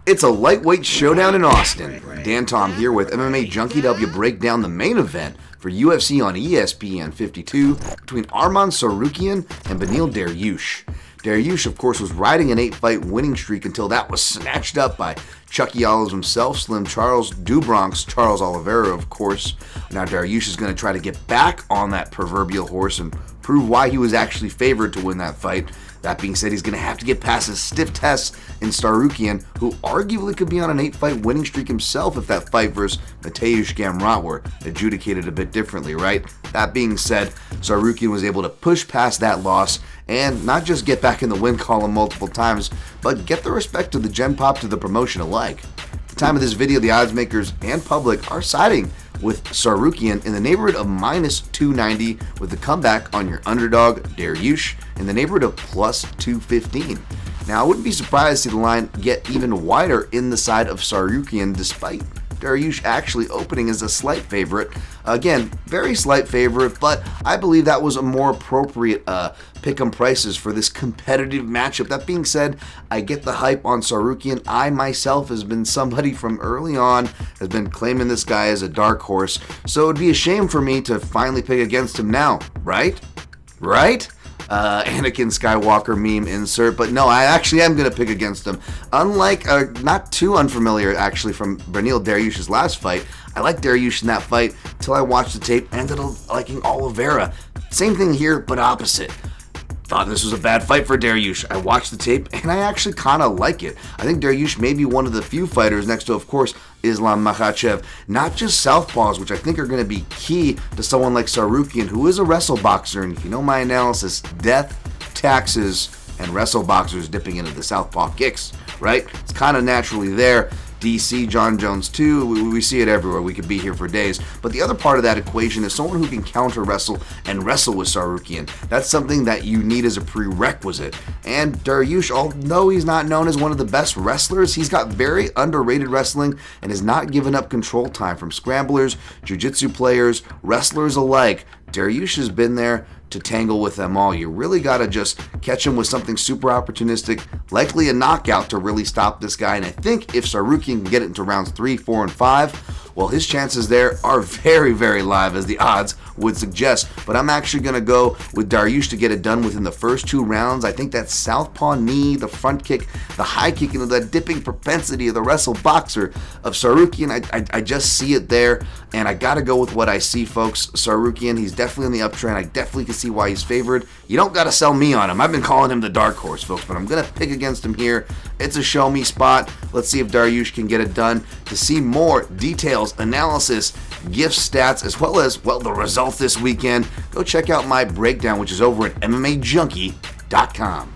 It's a lightweight showdown in Austin. Dan Tom here with MMA Junkie to help you break down the main event for UFC on ESPN 52 between Arman Tsarukyan and Beneil Dariush. Dariush, of course, was riding an 8-fight winning streak until that was snatched up by Chucky Olives himself, Slim Charles, Dubronk's Charles Oliveira, of course. Now Dariush is going to try to get back on that proverbial horse and prove why he was actually favored to win that fight. That being said, he's going to have to get past a stiff test in Tsarukyan, who arguably could be on an 8-fight winning streak himself if that fight versus Mateusz Gamrot were adjudicated a bit differently, right? That being said, Tsarukyan was able to push past that loss and not just get back in the win column multiple times, but get the respect of the Gen Pop to the promotion alike. At the time of this video, the odds makers and public are siding with Tsarukyan in the neighborhood of minus 290 with the comeback on your underdog Dariush in the neighborhood of plus 215. Now, I wouldn't be surprised to see the line get even wider in the side of Tsarukyan despite Dariush actually opening as a slight favorite. Again, very slight favorite, but I believe that was a more appropriate pick-em prices for this competitive matchup. That being said, I get the hype on Tsarukyan. I myself has been somebody from early on has been claiming this guy as a dark horse, so it would be a shame for me to finally pick against him now, right? Anakin Skywalker meme insert, but no, I actually am going to pick against him. Unlike, not too unfamiliar actually from Beneil Dariush's last fight, I liked Dariush in that fight till I watched the tape, ended up liking Oliveira. Same thing here, but opposite. Thought this was a bad fight for Dariush. I watched the tape, and I actually kind of like it. I think Dariush may be one of the few fighters next to, of course, Islam Makhachev, not just southpaws, which I think are going to be key to someone like Tsarukyan, who is a wrestle boxer, and if you know my analysis, death, taxes, and wrestle boxers dipping into the southpaw kicks, right? It's kind of naturally there. DC, John Jones too, we see it everywhere. We could be here for days. But the other part of that equation is someone who can counter wrestle and wrestle with Tsarukyan. That's something that you need as a prerequisite. And Dariush, although he's not known as one of the best wrestlers, he's got very underrated wrestling and has not given up control time from scramblers, jiu-jitsu players, wrestlers alike. Dariush has been there to tangle with them all. You really got to just catch him with something super opportunistic, likely a knockout to really stop this guy. And I think if Tsarukyan can get it into rounds 3, 4, and 5, well, his chances there are very, very live, as the odds would suggest. But I'm actually going to go with Dariush to get it done within the first 2 rounds. I think that southpaw knee, the front kick, the high kick, and the dipping propensity of the wrestle boxer of Tsarukyan, I just see it there. And I got to go with what I see, folks. Tsarukyan, he's definitely on the uptrend. I definitely can see why he's favored. You don't got to sell me on him. I've been calling him the dark horse, folks, but I'm going to pick against him here. It's a show me spot. Let's see if Dariush can get it done. To see more details, analysis, gift stats, as well as, well, the results this weekend, go check out my breakdown, which is over at MMAJunkie.com.